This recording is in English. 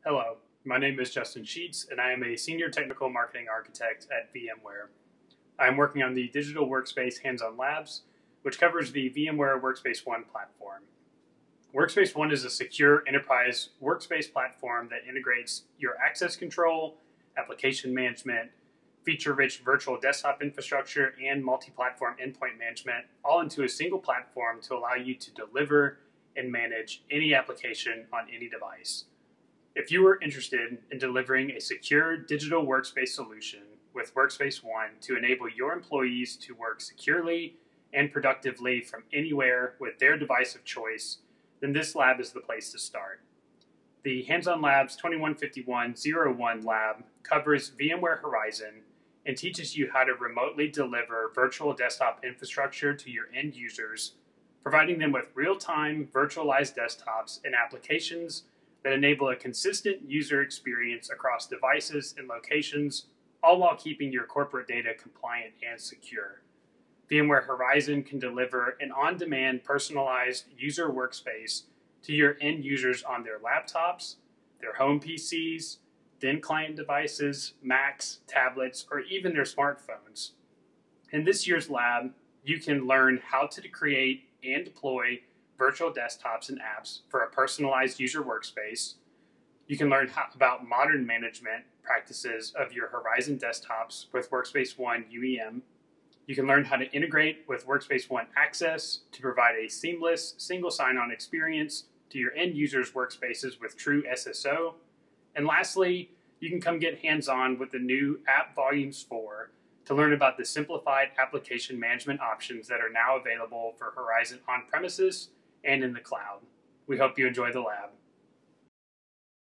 Hello, my name is Justin Sheets, and I am a Senior Technical Marketing Architect at VMware. I am working on the Digital Workspace Hands-on Labs, which covers the VMware Workspace One platform. Workspace One is a secure enterprise workspace platform that integrates your access control, application management, feature-rich virtual desktop infrastructure, and multi-platform endpoint management all into a single platform to allow you to deliver and manage any application on any device. If you are interested in delivering a secure digital workspace solution with Workspace One to enable your employees to work securely and productively from anywhere with their device of choice, then this lab is the place to start. The Hands-on Labs 2151-01 lab covers VMware Horizon and teaches you how to remotely deliver virtual desktop infrastructure to your end users, providing them with real-time virtualized desktops and applications that enable a consistent user experience across devices and locations, all while keeping your corporate data compliant and secure. VMware Horizon can deliver an on-demand personalized user workspace to your end users on their laptops, their home PCs, thin client devices, Macs, tablets, or even their smartphones. In this year's lab, you can learn how to create and deploy virtual desktops and apps for a personalized user workspace. You can learn about modern management practices of your Horizon desktops with Workspace One UEM. You can learn how to integrate with Workspace One Access to provide a seamless single sign-on experience to your end users' workspaces with true SSO. And lastly, you can come get hands-on with the new App Volumes 4 to learn about the simplified application management options that are now available for Horizon on-premises and in the cloud. We hope you enjoy the lab.